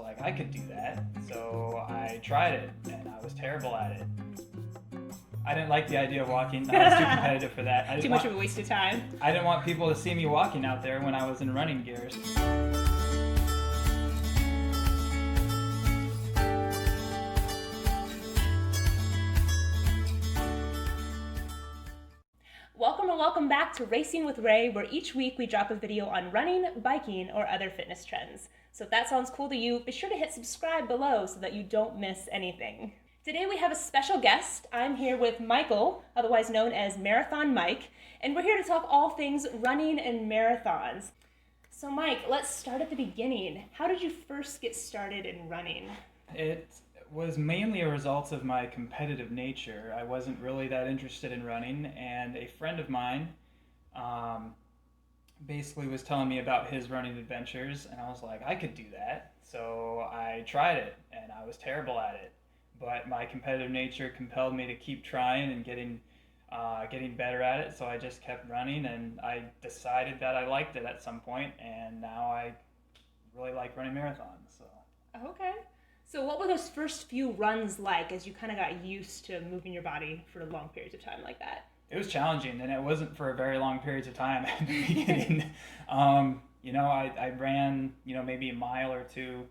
like, I could do that. So I tried it, and I was terrible at it. I didn't like the idea of walking. I was too competitive for that. Too much of a waste of time. I didn't want people to see me walking out there when I was in running gears. Welcome and welcome back to Racing with Ray, where each week we drop a video on running, biking, or other fitness trends. So if that sounds cool to you, be sure to hit subscribe below so that you don't miss anything. Today we have a special guest. I'm here with Michael, otherwise known as Marathon Mike, and we're here to talk all things running and marathons. So Mike, let's start at the beginning. How did you first get started in running? It was mainly a result of my competitive nature. I wasn't really that interested in running, and a friend of mine basically was telling me about his running adventures, and I was like, I could do that. So I tried it, and I was terrible at it. But my competitive nature compelled me to keep trying and getting better at it. So I just kept running, and I decided that I liked it at some point, and now I really like running marathons. So. Okay. So what were those first few runs like as you kind of got used to moving your body for long periods of time like that? It was challenging, and it wasn't for a very long periods of time at the beginning. I ran, maybe a mile or two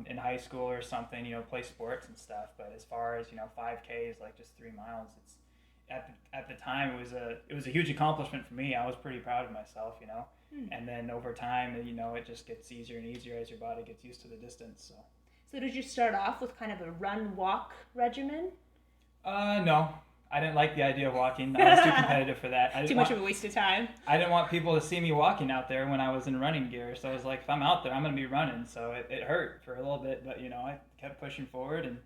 in high school or something, play sports and stuff. But as far as 5Ks, like just 3 miles, it's at the time it was a huge accomplishment for me. I was pretty proud of myself, And then over time, it just gets easier and easier as your body gets used to the distance. So did you start off with kind of a run-walk regimen? No. I didn't like the idea of walking. I was too competitive for that. Too much of a waste of time. I didn't want people to see me walking out there when I was in running gear. So I was like, if I'm out there, I'm going to be running. So it hurt for a little bit, but I kept pushing forward, and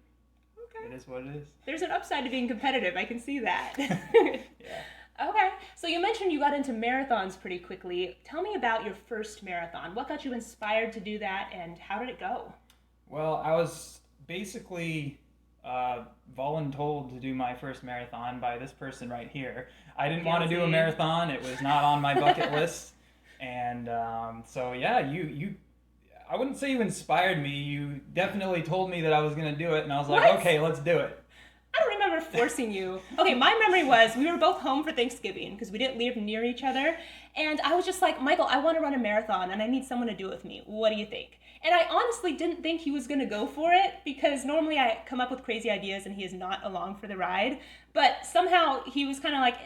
It is what it is. There's an upside to being competitive. I can see that. Yeah. Okay. So you mentioned you got into marathons pretty quickly. Tell me about your first marathon. What got you inspired to do that, and how did it go? Well, I was basically voluntold to do my first marathon by this person right here. I didn't want to do a marathon. It was not on my bucket list. And so, yeah, I wouldn't say you inspired me. You definitely told me that I was going to do it. And I was like, What? Okay, let's do it. I don't remember forcing you. Okay, my memory was we were both home for Thanksgiving because we didn't live near each other. And I was just like, Michael, I want to run a marathon and I need someone to do it with me. What do you think? And I honestly didn't think he was going to go for it because normally I come up with crazy ideas and he is not along for the ride. But somehow he was kind of like,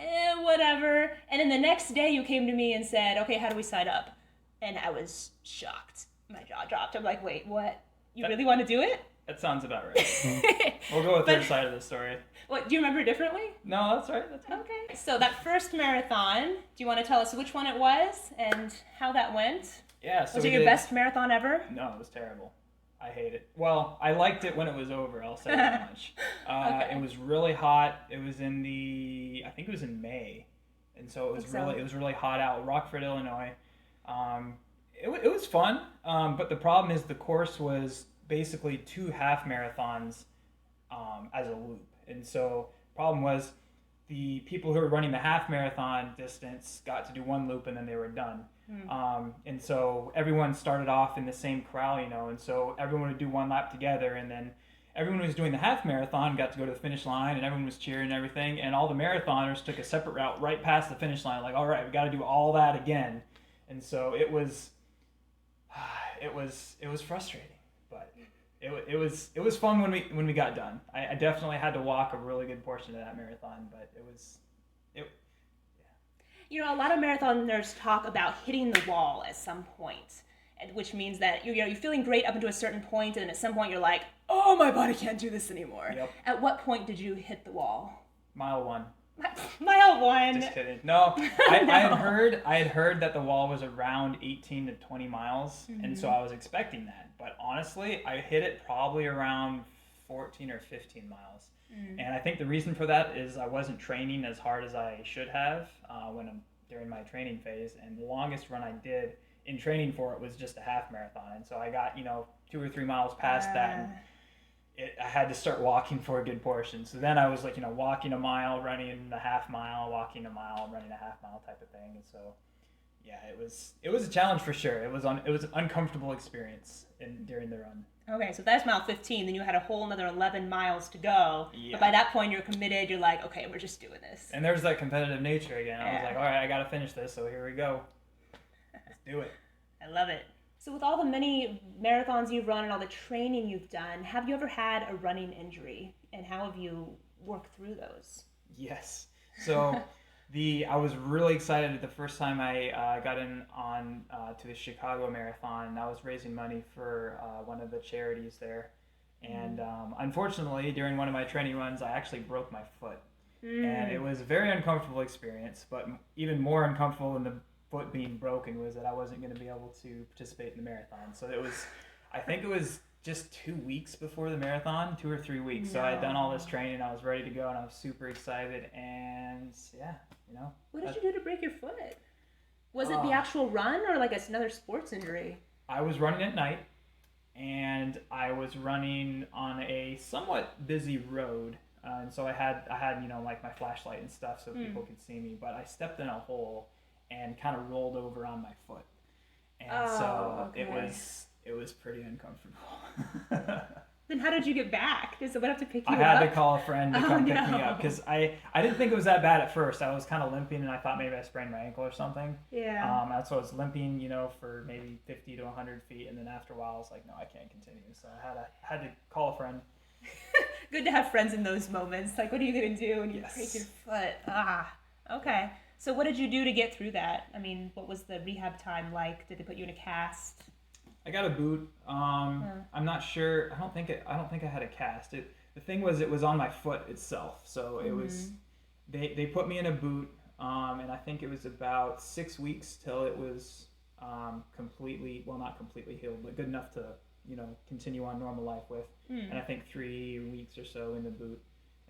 whatever. And then the next day you came to me and said, okay, how do we sign up? And I was shocked. My jaw dropped. I'm like, wait, what? You really want to do it? That sounds about right. We'll go with their side of the story. What, do you remember differently? No, that's right. That's right. Okay. So that first marathon, do you want to tell us which one it was and how that went? Yeah. So was it your best marathon ever? No, it was terrible. I hate it. Well, I liked it when it was over. I'll say that much. Okay. It was really hot. It was I think it was in May, and so it was really hot out. Rockford, Illinois. It was fun, but the problem is the course was basically 2 half marathons as a loop. And so problem was the people who were running the half marathon distance got to do 1 loop and then they were done. And so everyone started off in the same corral, and so everyone would do 1 lap together, and then everyone who was doing the half marathon got to go to the finish line, and everyone was cheering and everything, and all the marathoners took a separate route right past the finish line, like, all right, we got to do all that again. And so it was frustrating, but it was fun when we got done. I definitely had to walk a really good portion of that marathon, but yeah. A lot of marathoners talk about hitting the wall at some point, which means that you're feeling great up until a certain point, and at some point you're like, oh, my body can't do this anymore. Yep. At what point did you hit the wall? Mile 1. Mile 1. Just kidding. No, I had heard that the wall was around 18 to 20 miles, and so I was expecting that. But honestly, I hit it probably around 14 or 15 miles. And I think the reason for that is I wasn't training as hard as I should have during my training phase, and the longest run I did in training for it was just a half marathon. And so I got 2 or 3 miles past that, and I had to start walking for a good portion. So then I was like, walking a mile, running a half mile, walking a mile, running a half mile type of thing. And so Yeah, it was a challenge for sure. It was an uncomfortable experience during the run. Okay, so that's mile 15. Then you had a whole another 11 miles to go. Yeah. But by that point, you're committed. You're like, okay, we're just doing this. And there's that competitive nature again. I was Yeah. like, all right, I got to finish this, so here we go. Let's do it. I love it. So with all the many marathons you've run and all the training you've done, have you ever had a running injury? And how have you worked through those? Yes. So I was really excited the first time I got in on to the Chicago Marathon. I was raising money for one of the charities there, and unfortunately, during one of my training runs, I actually broke my foot, and it was a very uncomfortable experience. But even more uncomfortable than the foot being broken was that I wasn't going to be able to participate in the marathon. So I think it was just 2 weeks before the marathon, 2 or 3 weeks. No. So I had done all this training, I was ready to go, and I was super excited. And yeah, What did you do to break your foot? Was it the actual run or like another sports injury? I was running at night, and I was running on a somewhat busy road. And so I had like my flashlight and stuff so people could see me. But I stepped in a hole and kind of rolled over on my foot. And it was pretty uncomfortable. Then how did you get back? Did someone have to pick you up? I had to call a friend to come pick me up because I didn't think it was that bad at first. I was kind of limping and I thought maybe I sprained my ankle or something. Yeah. So I was limping, for maybe 50 to 100 feet, and then after a while I was like, no, I can't continue. So I had to call a friend. Good to have friends in those moments. Like, what are you going to do when you break your foot? Okay. So what did you do to get through that? I mean, what was the rehab time like? Did they put you in a cast? I got a boot. I'm not sure. I don't think I had a cast. The thing was, it was on my foot itself. So it was. They put me in a boot, and I think it was about 6 weeks till it was completely, well, not completely healed, but good enough to continue on normal life with. And I think 3 weeks or so in the boot.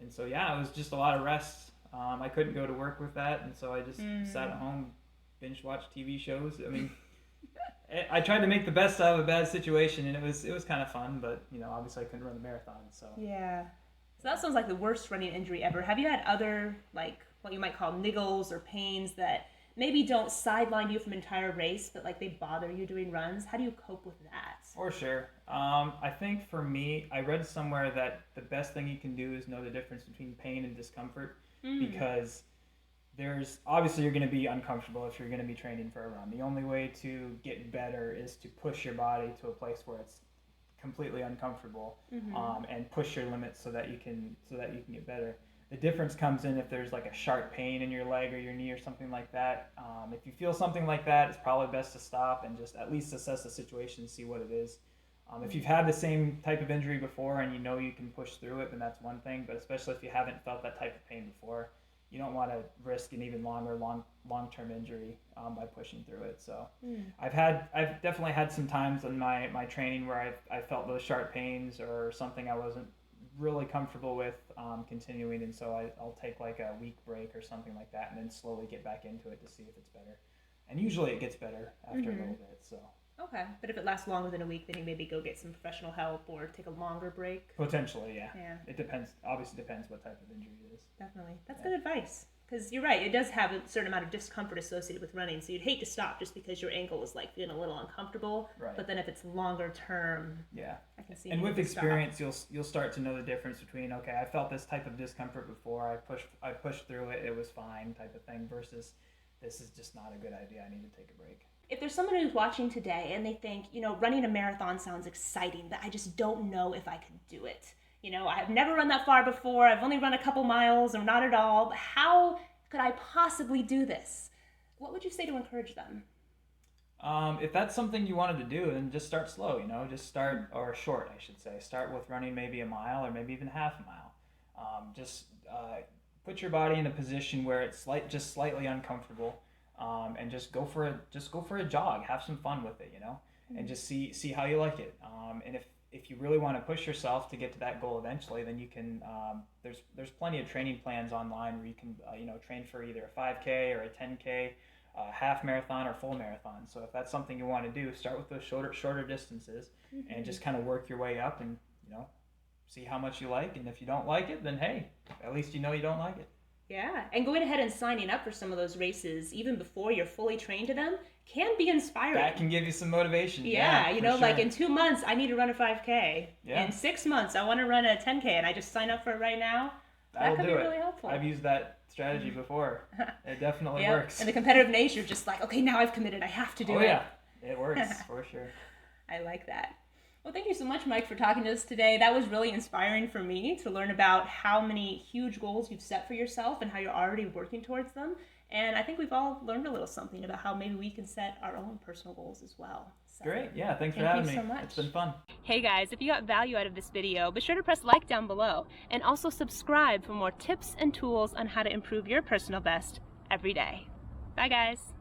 And so yeah, it was just a lot of rest. I couldn't go to work with that, and so I just sat at home, binge watched TV shows. I mean. I tried to make the best out of a bad situation, and it was kind of fun, but obviously I couldn't run the marathon. So yeah, so that sounds like the worst running injury ever. Have you had other, like, what you might call niggles or pains that maybe don't sideline you from an entire race, but like they bother you doing runs? How do you cope with that? For sure. I think for me, I read somewhere that the best thing you can do is know the difference between pain and discomfort, because obviously you're going to be uncomfortable if you're going to be training for a run. The only way to get better is to push your body to a place where it's completely uncomfortable, and push your limits so that you can get better. The difference comes in if there's like a sharp pain in your leg or your knee or something like that. If you feel something like that, it's probably best to stop and just at least assess the situation and see what it is. If you've had the same type of injury before and you can push through it, then that's one thing. But especially if you haven't felt that type of pain before, you don't want to risk an even long-term injury by pushing through it. So I've definitely had some times in my training where I felt those sharp pains or something I wasn't really comfortable with continuing, and so I'll take like a week break or something like that, and then slowly get back into it to see if it's better. And usually it gets better after a little bit. So. Okay, but if it lasts longer than a week, then you maybe go get some professional help or take a longer break? Potentially, yeah. It depends. Obviously depends what type of injury it is. Definitely. That's good advice. Because you're right, it does have a certain amount of discomfort associated with running, so you'd hate to stop just because your ankle is like feeling a little uncomfortable. Right. But then if it's longer term, I can see. And with experience, you'll start to know the difference between, okay, I felt this type of discomfort before, I pushed through it, it was fine, type of thing, versus this is just not a good idea, I need to take a break. If there's someone who's watching today and they think, running a marathon sounds exciting, but I just don't know if I could do it. I've never run that far before. I've only run a couple miles or not at all. But how could I possibly do this? What would you say to encourage them? If that's something you wanted to do, then just start slow, just start, or short, I should say. Start with running maybe a mile or maybe even half a mile. Just put your body in a position where it's just slightly uncomfortable. And just go for a jog. Have some fun with it, and just see how you like it. And if you really want to push yourself to get to that goal eventually, then you can. There's plenty of training plans online where you can train for either a 5K or a 10K, half marathon or full marathon. So if that's something you want to do, start with those shorter distances, and just kind of work your way up, and see how much you like. And if you don't like it, then hey, at least you don't like it. Yeah, and going ahead and signing up for some of those races, even before you're fully trained to them, can be inspiring. That can give you some motivation. Yeah, you know, sure. like in 2 months, I need to run a 5K. Yeah. In 6 months, I want to run a 10K, and I just sign up for it right now. That could be really helpful. I've used that strategy before. It definitely works. And the competitive nature, just like, okay, now I've committed, I have to do it. Oh yeah, it works for sure. I like that. Well, thank you so much, Mike, for talking to us today. That was really inspiring for me to learn about how many huge goals you've set for yourself and how you're already working towards them. And I think we've all learned a little something about how maybe we can set our own personal goals as well. So, great. Yeah, thanks for having me. So much. It's been fun. Hey guys, if you got value out of this video, be sure to press like down below and also subscribe for more tips and tools on how to improve your personal best every day. Bye guys.